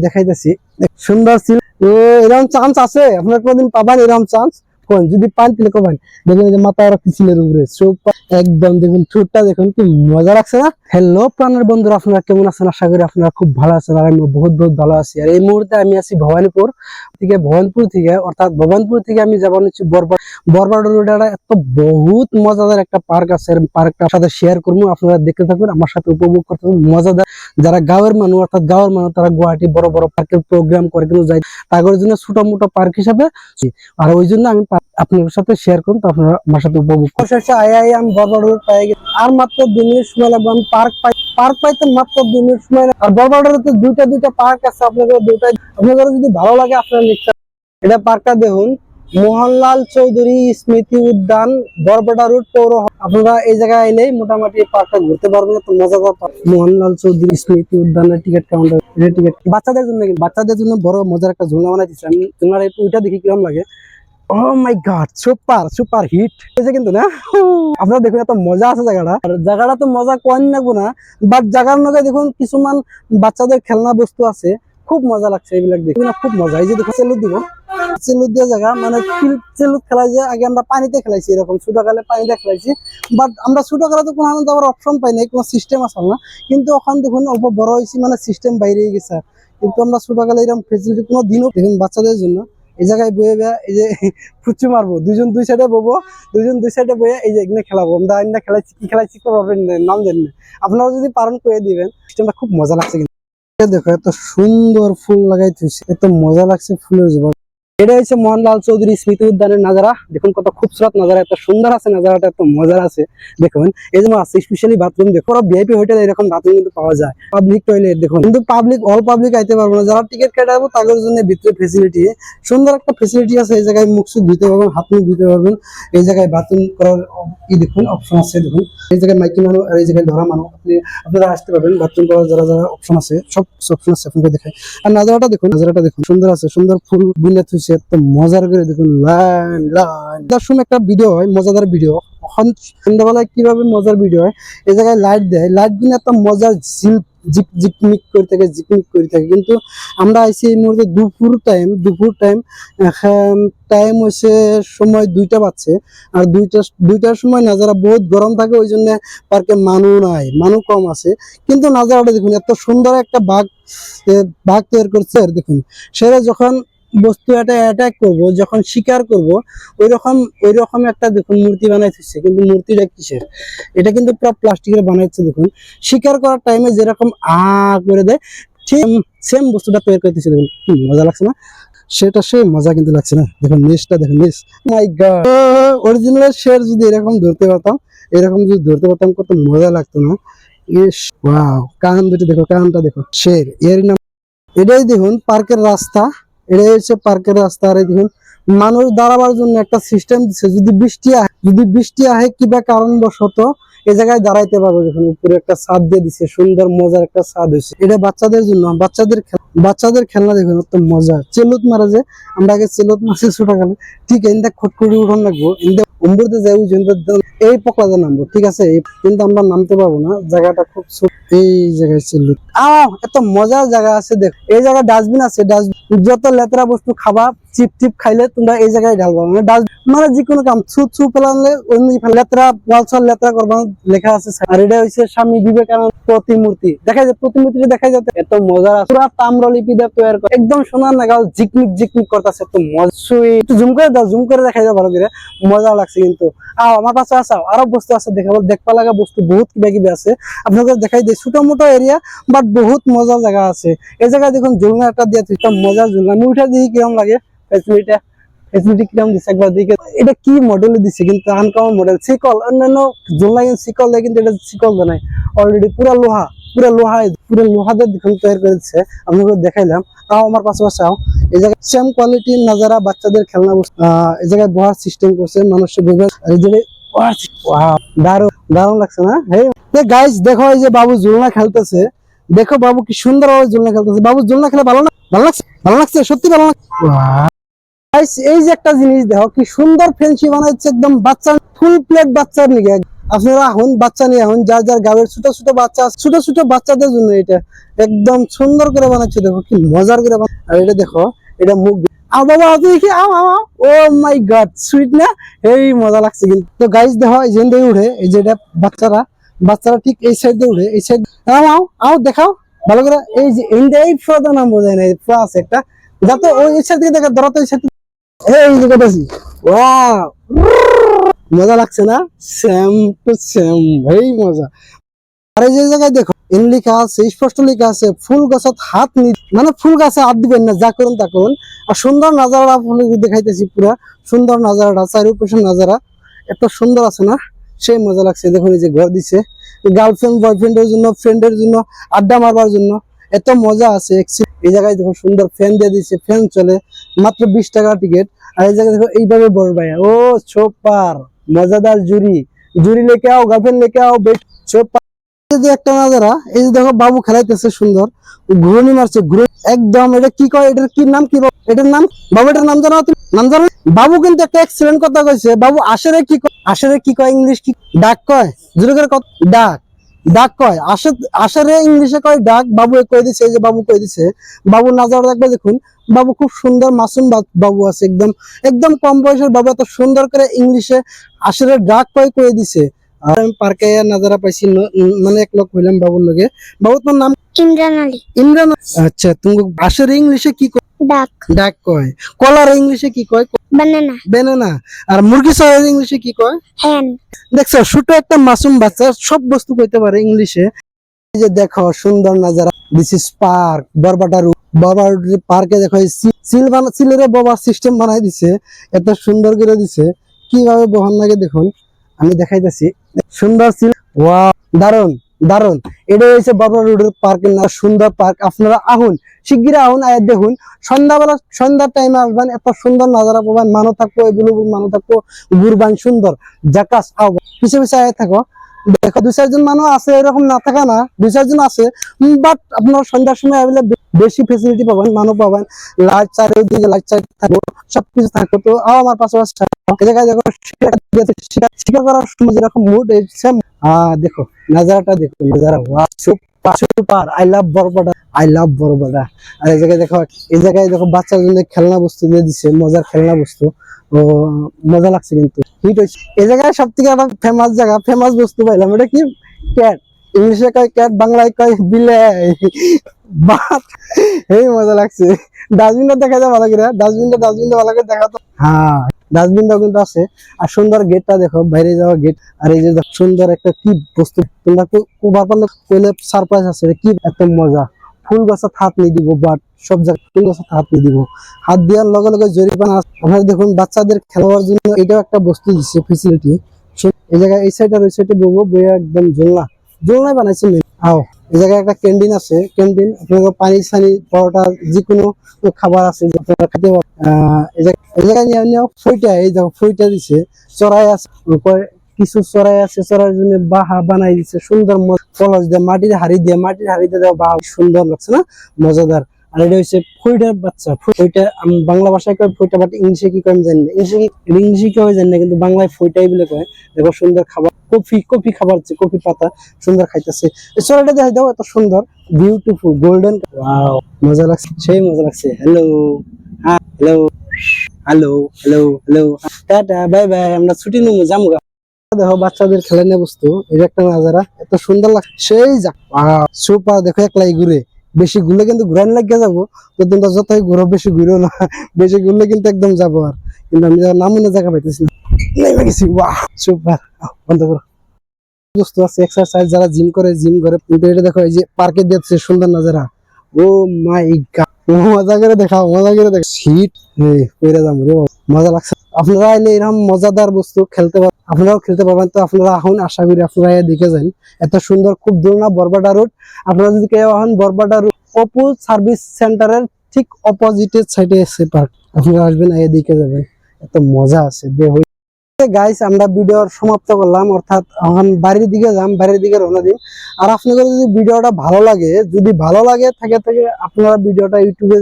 দেখাইতেছি সুন্দর ছিল। এরকম চান্স আছে আপনার কোনদিন পাবেন এরকম চান্স? কোন যদি পান তাহলে কবেন দেখুন এই যে মাথা রাখছি ছিলের উপরে চোখ একদম দেখুন ঠোঁটটা দেখুন কি মজা লাগছে না। হ্যালো প্রাণের বন্ধুরা, আপনারা কেমন আছেন? আশা করি আপনারা খুব ভালো আছেন আর আমি বহুত ভালো আছি। আর এই মুহূর্তে আমি আছি ভবানীপুর থেকে অর্থাৎ ভবানীপুর থেকে আমি যাবো হচ্ছে বরবাদ রোডে এত বহুত মজাদার একটা পার্ক আছে। পার্কটার সাথে শেয়ার করবো, আপনারা দেখতে থাকুন, আমার সাথে উপভোগ করতে থাকুন। মজাদার যারা গাঁয়ের মানুষ অর্থাৎ গাঁয়ের মানুষ তারা গুয়াহাটি বড় বড় পার্কের প্রোগ্রাম করে কিন্তু যায়, তাদের জন্য ছোট মোটো পার্ক হিসাবে। আর ওই জন্য আমি আপনাদের সাথে শেয়ার করুন, তো আপনারা আমার সাথে উপভোগ করুন। আমি বরবাদ রোড পাই গেছি, আর মাত্র 2 মিনিট সময় লাগবে আমি পার্ক পাইতে মাত্র 2 মিনিট সময়। আর বরবাদ রোডে দুইটা পার্ক আছে, আপনাদের যদি ভালো লাগে আপনারা নিশ্চয় এটা পার্কটা দেখুন। মোহনলাল চৌধুরী স্মৃতি উদ্যান, বরবাদ রোড পৌর। আপনারা এই জায়গায় এলে মোটামুটি পার্কটা ঘুরতে পারবেন। তো মজাদার মোহনলাল চৌধুরী স্মৃতি উদ্যানের টিকিট কাউন্টার, টিকিট বাচ্চাদের জন্য বড় মজার একটা ঝুলনা বানাই দিচ্ছি আমি। ঝুলনার ওইটা দেখি কিরকম লাগে। ও মাই গড, সুপার হিট হয়েছে কিন্তু না। আপনারা দেখুন এত মজা আছে জায়গাটা। আর জায়গাটা তো মজা কোয়ান লাগবো না, বাট জায়গার মধ্যে দেখুন কিছুমান বাচ্চাদের খেলনা বস্তু আছে, খুব মজা লাগছে এগুলো দেখুন, খুব মজা। এই যে দেখুন চেলুদ দিয়ে জায়গা, মানে চেলুদ খেলাই যে আগে আমরা পানিতে খেলাইছি, এরকম ছোটকালে পানিতে খেলাইছি। বাট আমরা ছোটকালে তো কোনো আবার অপশন পাই নাই, কোনো সিস্টেম আসল না। কিন্তু ওখান দেখুন বড় হয়েছি মানে সিস্টেম বাইরে গেছে। কিন্তু আমরা ছোটকালে এরকম ফেসিলিটি কোনো দিনও দেখুন বাচ্চাদের জন্য। এই জায়গায় বয়ে এই যে ফুচু মারবো, দুজন দুই সাইডে বয়ে এই যে এখানে খেলাবো। আমরা খেলাইছি, কি খেলাইছি পারবেন নাম জানি না, আপনারা যদি পারেন করে দিবেন। সিস্টেমটা খুব মজা লাগছে কিন্তু। দেখো এত সুন্দর ফুল লাগাই থুইছে, এত মজা লাগছে ফুলের জোগাড়। এটা হচ্ছে মোহনলাল চৌধুরী স্মৃতি উদ্যানের নাজারা। দেখুন কত খুবসুরত নাজারা, এত সুন্দর আছে নাজারাটা, এত মজার আছে। দেখুন এই যে আছে স্পেশালি বাথরুম, দেখো ভিআইপি হোটেল এরকম বাথরুম কিন্তু পাওয়া যায়। পাবলিক টয়লেট দেখুন, কিন্তু অল পাবলিক আইতে পারবো না, যারা টিকিট কাটাবো তাদের জন্য ভিতরে ফেসিলিটি, সুন্দর একটা ফেসিলিটি আছে। এই জায়গায় মুখ সুখ ধুতে পারবেন, হাত মুখ ধুতে পারবেন। এই জায়গায় বাথরুম করার দেখুন অপশন আছে। দেখুন এই জায়গায় মাইকি মানুষ আর এই জায়গায় ধরা মানুষ আপনারা আসতে পারবেন। বাথরুম করার যারা অপশন আছে, সব অপশন আছে আপনাকে দেখায়। আর নাজারাটা দেখুন সুন্দর আছে, সুন্দর ফুল বুনে থুইছে, এত মজার করে দেখুন। লাইন সময় একটা ভিডিও হয়, মজাদার ভিডিও। সন্ধ্যাবেলায় কিভাবে মজার ভিডিও হয়, এই জায়গায় লাইট দেয়, লাইট দিনে এত মজার জিকমিক করে থাকে। কিন্তু আমরা আইছি এই মুহূর্তে দুপুর টাইম হচ্ছে সময় 2টা বাজছে। আর দুইটার সময় নাজারা বহুত গরম থাকে, ওই জন্য পার্কে মানুষ কম আছে। কিন্তু নাজারাটা দেখুন, এত সুন্দর একটা বাঘ তৈরি করছে। আর দেখুন সেটা যখন বস্তু এটা অ্যাটাক করবো, যখন শিকার করব, ওই রকম একটা দেখুন মূর্তি বানাইছে। কিন্তু মূর্তিটা কিসের? এটা কিন্তু পুরো প্লাস্টিকের বানাইছে। দেখুন শিকার করার টাইমে যেরকম করে দেয়, সেম বস্তুটা তৈরি করতেছে। দেখুন কি মজা লাগছে না? সেটা সে মজা কিন্তু লাগছে না। দেখুন নেসটা দেখুন, নেস মাই গড, অরিজিনাল শের যদি এরকম ধরতে পারতাম কত মজা লাগতো না। ইস ওয়াও, কান দুটো দেখো, কানটা দেখো, শের এর নাম। এটাই দেখুন পার্কের রাস্তা, এটাই হচ্ছে পার্কের রাস্তা। আর দেখুন মানুষ দাঁড়াবার জন্য একটা সিস্টেম দিচ্ছে, যদি বৃষ্টি আহে কিবা কারণবশত এই জায়গায় দাঁড়াইতে পারবো। দেখুন উপরে একটা ছাদ দিয়ে দিচ্ছে, সুন্দর মজার একটা ছাদ হয়েছে। এটা বাচ্চাদের জন্য, বাচ্চাদের খেলনা। দেখুন কত মজা। চেলুত মারা, যে আমরা আগে চেলুত মারছি ছোটকালে, ঠিক এনটা খটখটি উঠন লাগবো, উম্বুরতে যাই এই পকলাতে নামবো, ঠিক আছে। কিন্তু আমরা নামতে পারবো না, জায়গাটা খুব ছোট। এই জায়গায় চেলুত এত মজার জায়গা আছে। দেখ এই জায়গায় ডাস্টবিন আছে, যত লেতেরা বস্তু খাবা চিপ খাইলে তোমরা এই জায়গায় ঢালবা। মানে যে কোনো কাম ছু ফেলালে লেতেরা ওয়ালসল লেতেরা করবা লেখা আছে। আর এটা হচ্ছে স্বামী বিবেকানন্দ প্রতিমূর্তি, প্রতিমূর্তিটা দেখা যাচ্ছে। এত মজা আছে, পুরা তাম্রলিপি দিয়ে তৈরি করে, একদম সোনার নাগাল ঝিকমিক করতেছে। এত মজা, একটু জুম করে দাও, জুম করে দেখা যায় ভালো করে, মজা লাগছে কিন্তু। আমার কাছে আসাও আরো বস্তু আছে, দেখবা লাগা বস্তু বহুত কিবা আছে, আপনাদের দেখাই দিই। ছোট মোটো এরিয়া বাট বহুত মজার জায়গা আছে। এই জায়গায় দেখুন ঝুলনা একটা দিয়ে মজার ঝুলনা। আমি উঠে দিই কিরম লাগে, ফেসিলিটি কিরম দিচ্ছে একবার দিকে। এটা কি মডেলে দিচ্ছে, কিন্তু আনকমন মডেল। শিকল অন্যান্য ঝুলনা শিকল দেয়, কিন্তু এটা শিকল দেয় অলরেডি পুরা লোহাতে দেখুন তৈরি করেছে। আপনাকে দেখাইলাম, আমার পাশাপাশি এই জায়গায় সেম কোয়ালিটির নাজারা, বাচ্চাদের খেলনা বস্তু। এই জায়গায় বহার সিস্টেম করছে, মানুষের দারুণ লাগছে না? গাইস দেখো এই যে বাবু ঝুলনা খেলতেছে, দেখো বাবু কি সুন্দর ভাবে ঝুলনা খেলতেছে। বাবু ঝুলনা খেলে ভালো লাগছে সত্যি ভালো লাগছে। এই যে একটা জিনিস দেখো কি সুন্দর ফেন্সি বানাচ্ছে, একদম বাচ্চা ফুল প্লেট বাচ্চার নিকে আপনারা এখন বাচ্চা নিয়ে এখন যার যার গাঁয়ের ছোট ছোট বাচ্চা আছে, ছোট ছোট বাচ্চাদের জন্য এটা একদম সুন্দর করে বানাচ্ছে। দেখো কি মজার করে আর এটা দেখো, এটা মুখ বাবা দেখি ও মাই গড, সুইট না? এই মজা লাগছে কিন্তু। তো গাইস দেখো এই যে উঠে, এই যে এটা বাচ্চারা বাচ্চারা ঠিক এই সাইড দিয়ে উঠে, এই সাইড আও দেখাও ভালো করে। এই যে এই ফ্রোদা নাম বোঝায় না, ফ্রো আছে একটা, যাতে ওই সাইড থেকে দেখা ধরো তো এই সাইড। এই যে দেখেছি, ওয়াও মজা লাগছে না? সেম টু সেম ভাই মজা। আর এই যে জায়গায় দেখো লেখা আছে, স্পষ্ট লেখা আছে ফুল গাছত হাত মানে ফুল গাছে হাত দিবেন না, যা করুন তা করুন। আর সুন্দর নাজারা আপনাকে দেখাইতেছি, পুরা সুন্দর নাজারাটা, চারিপাশের নাজারা এত সুন্দর আছে না, সেই মজা লাগছে। দেখুন এই যে ঘর দিছে গার্লফ্রেন্ড বয়ফ্রেন্ডের জন্য, ফ্রেন্ডের জন্য, আড্ডা মারবার জন্য, এত মজা আছে। এই জায়গায় দেখো সুন্দর ফ্যান দিয়ে দিচ্ছে, ফ্যান চলে, মাত্র 20 টাকা টিকিট। আর এই জায়গায় দেখো এইভাবে বসবাই, ও সোপার মজাদার জুরি, জুরি লেকে আও, গার্লফ্রেন্ড লেকে আও, সোপার। একটা নাজারা, এই যে দেখো বাবু খেলাইতেছে সুন্দর, ঘুরনি মারছে ঘুরে একদম। এটা কি কয়, এটার কি নাম, কি এটার নাম বাবু, এটার নাম জানো তুমি? নাম জানো? বাবু কিন্তু একটা এক্সিলেন্ট কথা কইছে। বাবু আসরে কি কয়, আসরে কি কয়, ইংলিশ কি ডাক কয়, জোরে করে ডাক, ডাক কয়। আসরে ইংলিশে কয় ডাক। বাবু কই দিছে, এই যে বাবু কই দিছে। বাবু নাজারা দেখবে দেখুন, বাবু খুব সুন্দর মাসুম বাবু আছে, একদম একদম কম বয়সের বাবু এত সুন্দর করে ইংলিশে আসরে ডাক কই দিছে। আর আমি পার্কে নাজারা পাইছি, মানে এক লোক হইলাম বাবুর লগে। বাবু তোমার নাম? ইমরান আলী। ইমরান, আচ্ছা। তুমি আসরে ইংলিশে কি কয়? ডাক। ডাক কয়। কলার ইংলিশে কি কয়? বানানা। বানানা। আর মুরগি ছাড়ার ইংলিশে কি কয়? হ্যান। দেখছো ছোট একটা মাসুম বাচ্চা সব বস্তু কইতে পারে ইংলিশে। এই যে দেখো সুন্দর নাজারা, দিস ইজ পার্ক বরবাটা রুট। বরবাটা পার্কে দেখো সিলের ববার সিস্টেম বানাই দিছে, এত সুন্দর করে দিছে। কিভাবে বহন লাগে দেখুন, আমি দেখাইতেছি। সুন্দর সিল, ওয়াও দারুন দারুন। এটা হচ্ছে বরবাটা রোডের পার্কের নাম, সুন্দর পার্ক। আপনারা আহুন, শিগগিরই আহুন, আয় দেখুন। সন্ধ্যাবেলা, সন্ধ্যার টাইমে আসবেন, এত সুন্দর নাজারা পাবেন। মানুষ থাকবো, এগুলো মানুষ থাকবো, ঘুরবান সুন্দর জাকাস। আও পিছে পিছে আয় থাকো, দেখো 2-4 জন মানুষ আছে, এরকম না থাকা না, 2-4 জন আছে। বাট আপনার সন্ধ্যার সময় বেশি ফেসিলিটি পাবেন, মানুষ পাবেন, লাইট চারিদিকে লাইট চাই থাকবো, সবকিছু থাকবো। তো আমার পাশাপাশি এই জায়গায় দেখো শিকার করার সময় যেরকম মুড, সেম। দেখো নাজারাটা, দেখো নাজারা, আই লাভ বরবাটা, আই লাভ বরবাটা। আর এই জায়গায় দেখো, এই জায়গায় দেখো বাচ্চার জন্য খেলনা বস্তু দিয়ে দিচ্ছে, মজার খেলনা বস্তু। ও মজা লাগছে কিন্তু, হিট হয়েছে। এই জায়গায় সব থেকে একটা ফেমাস জায়গা, ফেমাস বস্তু পাইলাম, এটা কি? ক্যাট। ইংলিশে কয় ক্যাট, বাংলায় কয় বিলাই। বাট এই মজা লাগছে। ডাস্টবিনটা দেখা যায় ভালো করে, ডাস্টবিনটা ভালো করে দেখা তো। হ্যাঁ ডাস্টবিনটা কিন্তু আছে। আর সুন্দর গেটটা দেখো, বাইরে যাওয়া গেট। আর এই যে সুন্দর একটা কি বস্তু, তোমরা কুবার পারলে কইলে সারপ্রাইজ আছে, কি একটা মজা। ফুল গাছত হাত নিয়ে দিব, বাট সব জায়গায় ফুল গাছত হাত নিয়ে দিব, হাত দেওয়ার লগে লগে জরিমানা। আপনারা দেখুন বাচ্চাদের খেলার জন্য এটাও একটা বস্তু দিচ্ছে, ফেসিলিটি। এই জায়গায় এই সাইড আর ওই সাইডে বলবো, বইয়া একদম জোলনায় বানাইছে। আও এই জায়গায় একটা ক্যান্টিন আছে, ক্যান্টিন। আপনাদের পানি সানি পরোটা যেকোনো খাবার আছে, আপনারা খেতে পারেন। এই জায়গায় নিয়ে ফইটা, এই দেখো ফইটা দিছে, চড়াই আছে উপরে, কিছু চড়াই আছে, চড়ার জন্য বাহা বানাই দিচ্ছে সুন্দর, কলস দিয়ে, মাটির হাড়ি দিয়ে দেওয়া, বাহ সুন্দর লাগছে না, মজাদার। আর এটা হচ্ছে ফইটার বাচ্চা, ফইটা বাংলা ভাষায় কয় ফইটা, বাট ইংলিশে কি কয় আমি জানি না, ইংলিশে কি হয় জানি না, কিন্তু বাংলায় ফইটাই বলে কয়। দেখো সুন্দর খাবার, কফি খাবার, কফি পাতা সুন্দর খাইতেছে। চড়াইটা দেখা দাও, এত সুন্দর, বিউটিফুল, গোল্ডেন। ওয়াও মজা লাগছে, সেই মজা লাগছে। হ্যালো, হ্যাঁ hello, hello hello hello, tata bye bye, আমরা ছুটি নেবো, যাবো। দেখো বাচ্চাদের খেলনা বস্তু, এটা একটা নাজারা, এত সুন্দর লাগছে, সেই যা সুপার। দেখো একলাই ঘুরে, বেশি ঘুরলে কিন্তু ঘুরান লাগিয়ে যাবো। তো তোমরা যতই ঘুরো বেশি ঘুরো না, বেশি ঘুরলে কিন্তু একদম যাবো। আর কিন্তু আমি নামুনে জায়গা পাইতেছি না, নেমে গেছি। ওয়াও সুপার, বন্ধ করো। বস্তু আছে এক্সারসাইজ, যারা জিম করে কিন্তু এটা দেখো, এই যে পার্কে দিচ্ছে সুন্দর নাজারা। ও মাই গড, মজা করে দেখাও, মজা করে দেখ, শীত কইরা যাবো রে, মজা লাগছে। আপনারা এলে এরকম মজাদার বস্তু খেলতে পারেন, আপনারাও খেলতে পারবেন। তো আপনারা এখন আশা করি আপনারা দেখে যান, এত সুন্দর, খুব দূর না বরবাটা রোড। আপনারা যদি কেউ এখন বরবাটা রোড অপু সার্ভিস সেন্টারের ঠিক অপোজিটের সাইডে এসে পার্ক, আপনারা আসবেন, দেখে যাবেন, এত মজা আছে। গাইস আমরা ভিডিওর সমাপ্ত করলাম, অর্থাৎ এখন বাড়ির দিকে যাম, বাড়ির দিকে রওনা দিন। আর আপনাদের যদি ভিডিওটা ভালো লাগে, যদি ভালো লাগে থাকে থাকে আপনারা ভিডিওটা ইউটিউবে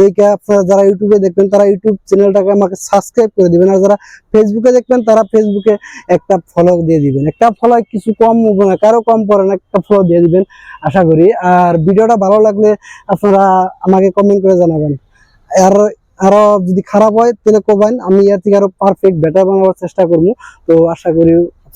দেখে, আপনারা যারা ইউটিউবে দেখবেন তারা ইউটিউব চ্যানেলটাকে আমাকে সাবস্ক্রাইব করে দিবেন, আর যারা ফেসবুকে দেখবেন তারা ফেসবুকে একটা ফলো দিয়ে দিবেন। একটা ফলো কিছু কম হবে না, কারো কম পড়ে না, একটা ফলো দিয়ে দিবেন আশা করি। আর ভিডিওটা ভালো লাগলে আপনারা আমাকে কমেন্ট করে জানাবেন। আর আরো যদি খারাপ হয় তাহলে কবেন, আমি এর থেকে আরো পারফেক্ট বেটার বানাবার চেষ্টা করবো। তো আশা করি